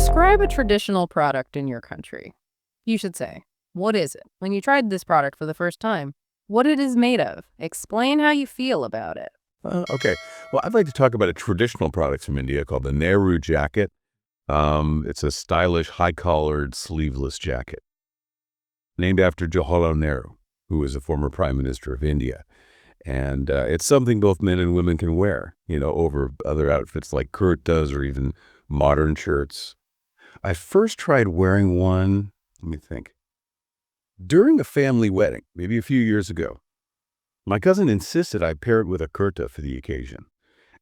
Describe a traditional product in your country. You should say, what is it? When you tried this product for the first time, what it is made of. Explain how you feel about it. Okay. Well, I'd like to talk about a traditional product from India called the Nehru jacket. It's a stylish, high-collared, sleeveless jacket named after Jawaharlal Nehru, who was a former prime minister of India. And it's something both men and women can wear, over other outfits like kurtas or even modern shirts. I first tried wearing one, let me think, during a family wedding, maybe a few years ago. My cousin insisted I pair it with a kurta for the occasion,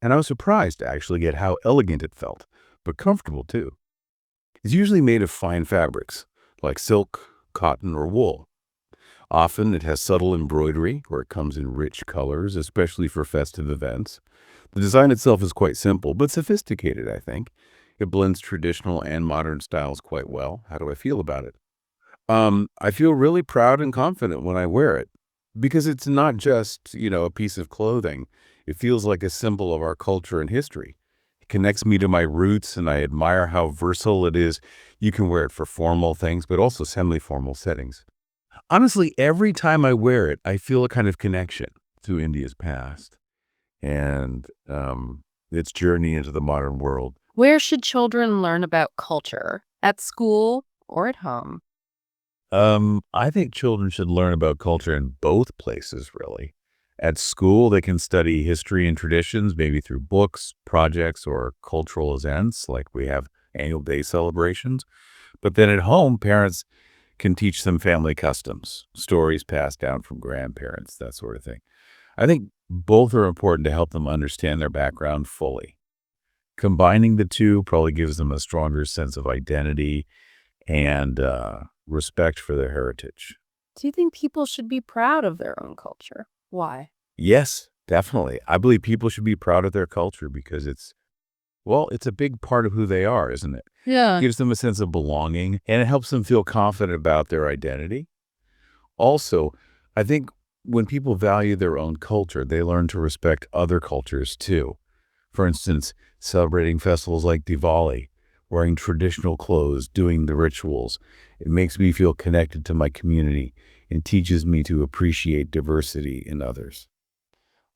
and I was surprised actually at how elegant it felt, but comfortable too. It's usually made of fine fabrics, like silk, cotton, or wool. Often it has subtle embroidery, or it comes in rich colors, especially for festive events. The design itself is quite simple, but sophisticated, I think. It blends traditional and modern styles quite well. How do I feel about it? I feel really proud and confident when I wear it because it's not just, a piece of clothing. It feels like a symbol of our culture and history. It connects me to my roots, and I admire how versatile it is. You can wear it for formal things, but also semi-formal settings. Honestly, every time I wear it, I feel a kind of connection to India's past and its journey into the modern world. Where should children learn about culture? At school or at home? I think children should learn about culture in both places, really. At school, they can study history and traditions, maybe through books, projects, or cultural events, like we have annual day celebrations. But then at home, parents can teach them family customs, stories passed down from grandparents, that sort of thing. I think both are important to help them understand their background fully. Combining the two probably gives them a stronger sense of identity and respect for their heritage. Do you think people should be proud of their own culture? Why? Yes, definitely. I believe people should be proud of their culture because it's a big part of who they are, isn't it? Yeah. Gives them a sense of belonging, and it helps them feel confident about their identity. Also, I think when people value their own culture, they learn to respect other cultures too. For instance, celebrating festivals like Diwali, wearing traditional clothes, doing the rituals. It makes me feel connected to my community and teaches me to appreciate diversity in others.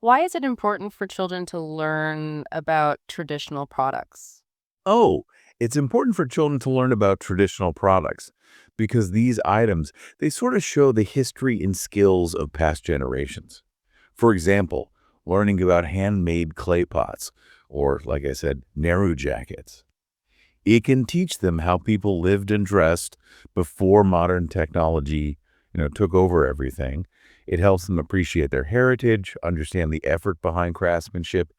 Why is it important for children to learn about traditional products? Oh, it's important for children to learn about traditional products because these items, they sort of show the history and skills of past generations. For example, learning about handmade clay pots or, like I said, Nehru jackets. It can teach them how people lived and dressed before modern technology, took over everything. It helps them appreciate their heritage, understand the effort behind craftsmanship,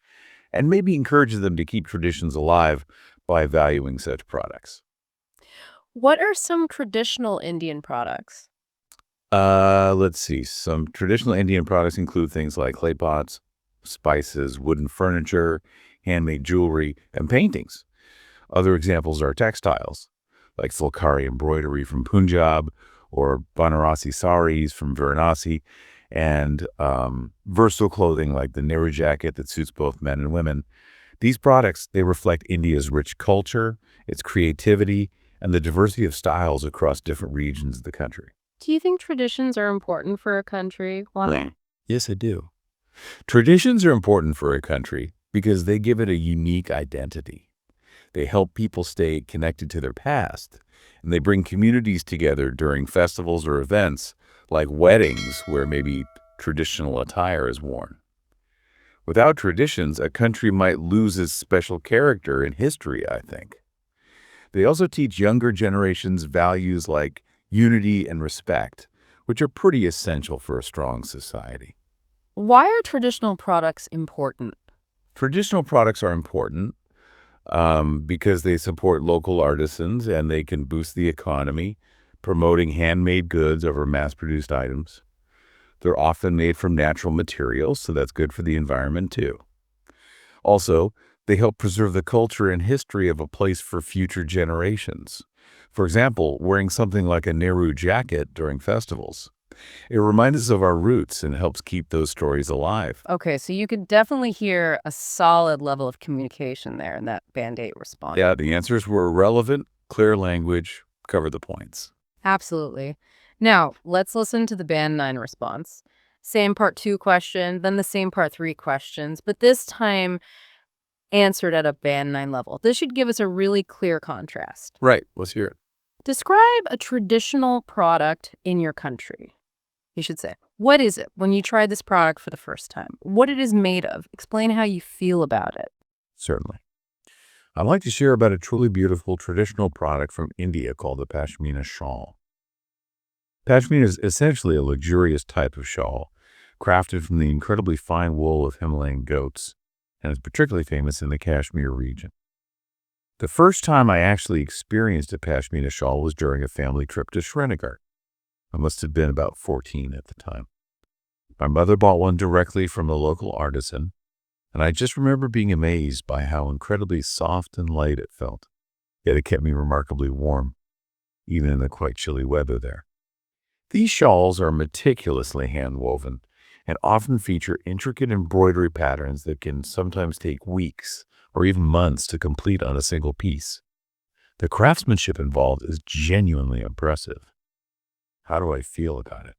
and maybe encourages them to keep traditions alive by valuing such products. What are some traditional Indian products? Let's see. Some traditional Indian products include things like clay pots, spices, wooden furniture, handmade jewelry, and paintings. Other examples are textiles, like Fulkari embroidery from Punjab or Banarasi saris from Varanasi, and versatile clothing like the Nehru jacket that suits both men and women. These products, they reflect India's rich culture, its creativity, and the diversity of styles across different regions of the country. Do you think traditions are important for a country? Why? Yes, I do. Traditions are important for a country because they give it a unique identity. They help people stay connected to their past, and they bring communities together during festivals or events like weddings where maybe traditional attire is worn. Without traditions, a country might lose its special character and history, I think. They also teach younger generations values like unity and respect, which are pretty essential for a strong society. Why are traditional products important? Traditional products are important because they support local artisans and they can boost the economy, promoting handmade goods over mass-produced items. They're often made from natural materials, so that's good for the environment too. Also, they help preserve the culture and history of a place for future generations. For example, wearing something like a Nehru jacket during festivals, It reminds us of our roots and helps keep those stories alive. Okay, so you could definitely hear a solid level of communication there in that Band-Aid response. Yeah, the answers were relevant, clear language, cover the points. Absolutely. Now, let's listen to the Band 9 response. Same part 2 question, then the same part 3 questions, but this time answered at a Band 9 level. This should give us a really clear contrast. Right, let's hear it. Describe a traditional product in your country. You should say, what is it when you try this product for the first time? What it is made of? Explain how you feel about it. Certainly. I'd like to share about a truly beautiful traditional product from India called the Pashmina shawl. Pashmina is essentially a luxurious type of shawl, crafted from the incredibly fine wool of Himalayan goats, and is particularly famous in the Kashmir region. The first time I actually experienced a Pashmina shawl was during a family trip to Srinagar. I must have been about 14 at the time. My mother bought one directly from a local artisan, and I just remember being amazed by how incredibly soft and light it felt. Yet it kept me remarkably warm, even in the quite chilly weather there. These shawls are meticulously hand-woven and often feature intricate embroidery patterns that can sometimes take weeks or even months to complete on a single piece. The craftsmanship involved is genuinely impressive. How do I feel about it?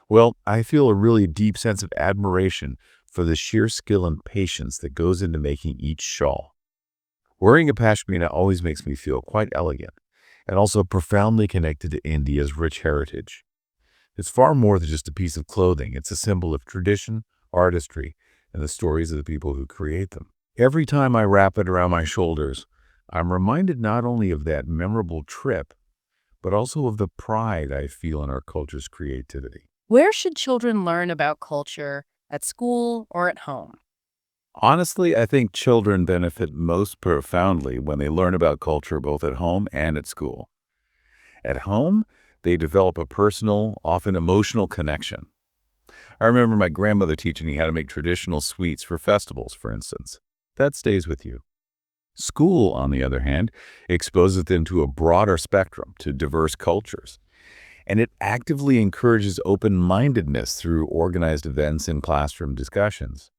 Well, I feel a really deep sense of admiration for the sheer skill and patience that goes into making each shawl. Wearing a pashmina always makes me feel quite elegant and also profoundly connected to India's rich heritage. It's far more than just a piece of clothing. It's a symbol of tradition, artistry, and the stories of the people who create them. Every time I wrap it around my shoulders, I'm reminded not only of that memorable trip, but also of the pride I feel in our culture's creativity. Where should children learn about culture? At school or at home? Honestly, I think children benefit most profoundly when they learn about culture both at home and at school. At home, they develop a personal, often emotional connection. I remember my grandmother teaching me how to make traditional sweets for festivals, for instance. That stays with you. School, on the other hand, exposes them to a broader spectrum, to diverse cultures. And it actively encourages open-mindedness through organized events and classroom discussions.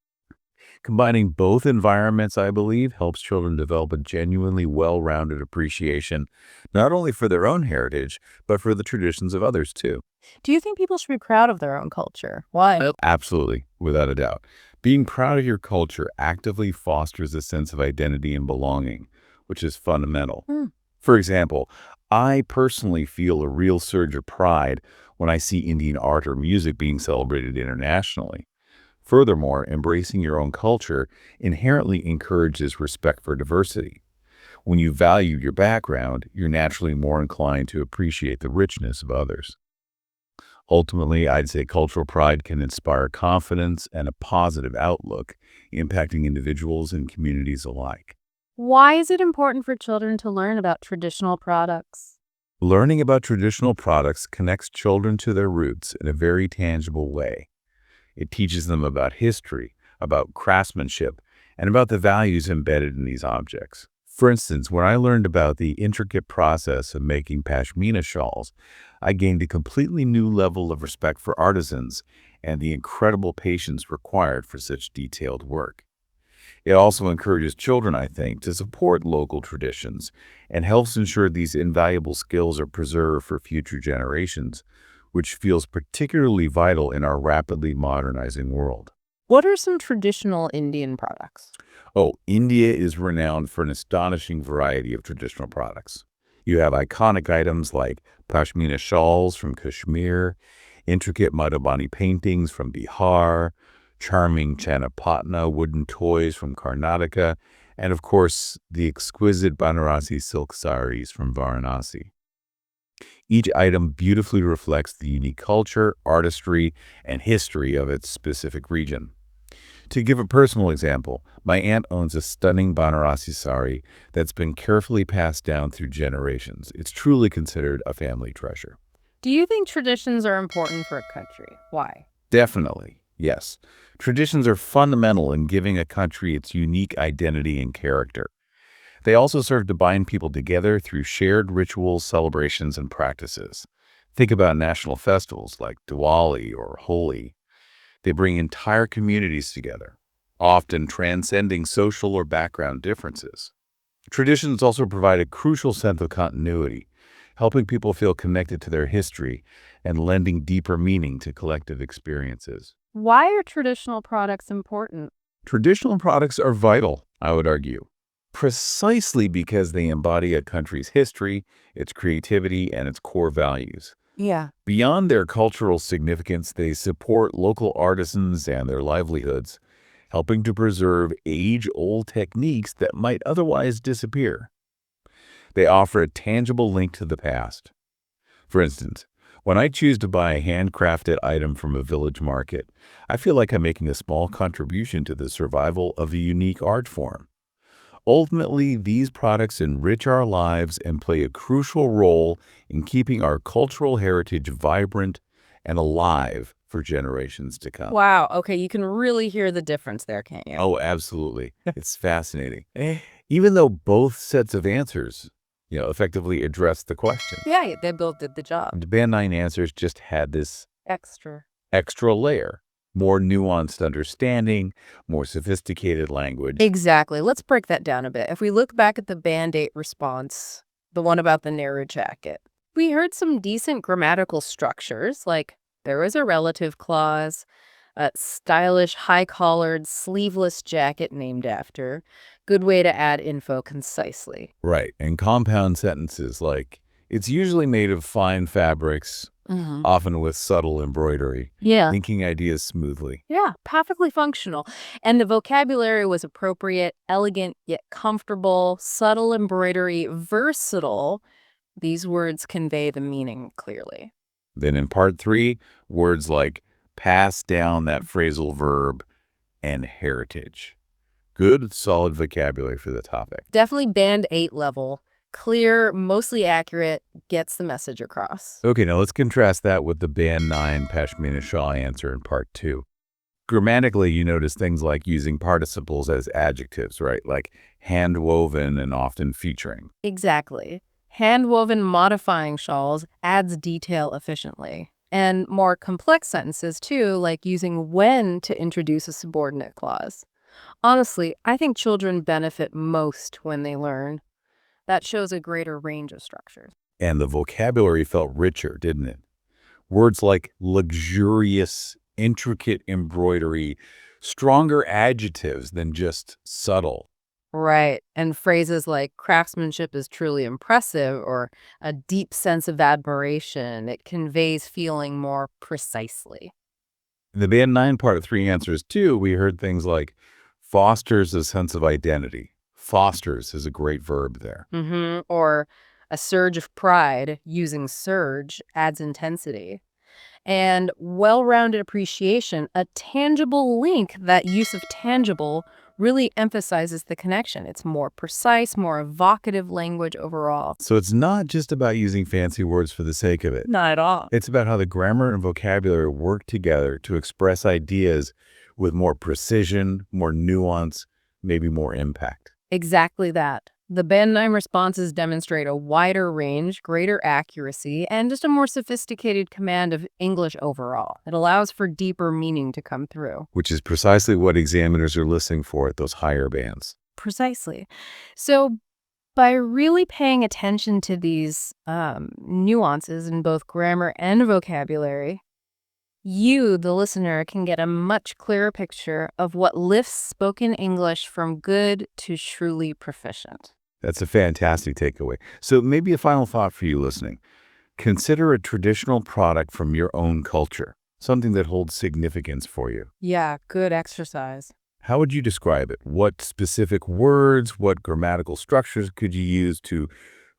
Combining both environments, I believe, helps children develop a genuinely well-rounded appreciation, not only for their own heritage, but for the traditions of others, too. Do you think people should be proud of their own culture? Why? Absolutely, without a doubt. Being proud of your culture actively fosters a sense of identity and belonging, which is fundamental. Hmm. For example, I personally feel a real surge of pride when I see Indian art or music being celebrated internationally. Furthermore, embracing your own culture inherently encourages respect for diversity. When you value your background, you're naturally more inclined to appreciate the richness of others. Ultimately, I'd say cultural pride can inspire confidence and a positive outlook, impacting individuals and communities alike. Why is it important for children to learn about traditional products? Learning about traditional products connects children to their roots in a very tangible way. It teaches them about history, about craftsmanship, and about the values embedded in these objects. For instance, when I learned about the intricate process of making pashmina shawls, I gained a completely new level of respect for artisans and the incredible patience required for such detailed work. It also encourages children, I think, to support local traditions and helps ensure these invaluable skills are preserved for future generations, which feels particularly vital in our rapidly modernizing world. What are some traditional Indian products? Oh, India is renowned for an astonishing variety of traditional products. You have iconic items like pashmina shawls from Kashmir, intricate Madhubani paintings from Bihar, charming Chanapatna wooden toys from Karnataka, and of course, the exquisite Banarasi silk saris from Varanasi. Each item beautifully reflects the unique culture, artistry, and history of its specific region. To give a personal example, my aunt owns a stunning Banarasi sari that's been carefully passed down through generations. It's truly considered a family treasure. Do you think traditions are important for a country? Why? Definitely, yes. Traditions are fundamental in giving a country its unique identity and character. They also serve to bind people together through shared rituals, celebrations, and practices. Think about national festivals like Diwali or Holi. They bring entire communities together, often transcending social or background differences. Traditions also provide a crucial sense of continuity, helping people feel connected to their history and lending deeper meaning to collective experiences. Why are traditional products important? Traditional products are vital, I would argue, precisely because they embody a country's history, its creativity, and its core values. Yeah. Beyond their cultural significance, they support local artisans and their livelihoods, helping to preserve age-old techniques that might otherwise disappear. They offer a tangible link to the past. For instance, when I choose to buy a handcrafted item from a village market, I feel like I'm making a small contribution to the survival of a unique art form. Ultimately, these products enrich our lives and play a crucial role in keeping our cultural heritage vibrant and alive for generations to come. Wow. Okay, you can really hear the difference there, can't you? Oh, absolutely. It's fascinating. Even though both sets of answers, effectively address the question. Yeah, they both did the job. The Band 9 answers just had this Extra. extra layer, more nuanced understanding, more sophisticated language. Exactly. Let's break that down a bit. If we look back at the Band-Aid response, the one about the narrow jacket, we heard some decent grammatical structures, like there was a relative clause, a stylish, high-collared, sleeveless jacket named after. Good way to add info concisely. Right. And compound sentences like, it's usually made of fine fabrics, often with subtle embroidery, Yeah. linking ideas smoothly. Yeah, perfectly functional. And the vocabulary was appropriate, elegant, yet comfortable, subtle embroidery, versatile. These words convey the meaning clearly. Then in part 3, words like pass down, that phrasal verb, and heritage. Good, solid vocabulary for the topic. Definitely band 8 level. Clear, mostly accurate, gets the message across. Okay, now let's contrast that with the Band 9 Pashmina Shah answer in part 2. Grammatically, you notice things like using participles as adjectives, right? Like hand-woven and often featuring. Exactly. Hand-woven modifying shawls adds detail efficiently. And more complex sentences, too, like using when to introduce a subordinate clause. Honestly, I think children benefit most when they learn. That shows a greater range of structures. And the vocabulary felt richer, didn't it? Words like luxurious, intricate embroidery, stronger adjectives than just subtle. Right. And phrases like craftsmanship is truly impressive or a deep sense of admiration, it conveys feeling more precisely. In the Band 9 Part 3 answers too, we heard things like fosters a sense of identity. Fosters is a great verb there. Or a surge of pride, using surge adds intensity. And well-rounded appreciation, a tangible link, that use of tangible really emphasizes the connection. It's more precise, more evocative language overall. So it's not just about using fancy words for the sake of it. Not at all. It's about how the grammar and vocabulary work together to express ideas with more precision, more nuance, maybe more impact. Exactly that. The Band 9 responses demonstrate a wider range, greater accuracy, and just a more sophisticated command of English overall. It allows for deeper meaning to come through. Which is precisely what examiners are listening for at those higher bands. Precisely. So by really paying attention to these nuances in both grammar and vocabulary, you, the listener, can get a much clearer picture of what lifts spoken English from good to truly proficient. That's a fantastic takeaway. So maybe a final thought for you listening. Consider a traditional product from your own culture, something that holds significance for you. Yeah, good exercise. How would you describe it? What specific words, what grammatical structures could you use to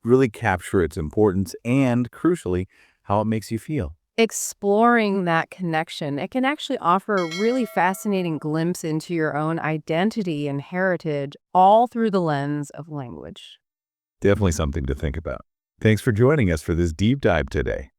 really capture its importance and, crucially, how it makes you feel? Exploring that connection, it can actually offer a really fascinating glimpse into your own identity and heritage, all through the lens of language. Definitely something to think about. Thanks for joining us for this deep dive today.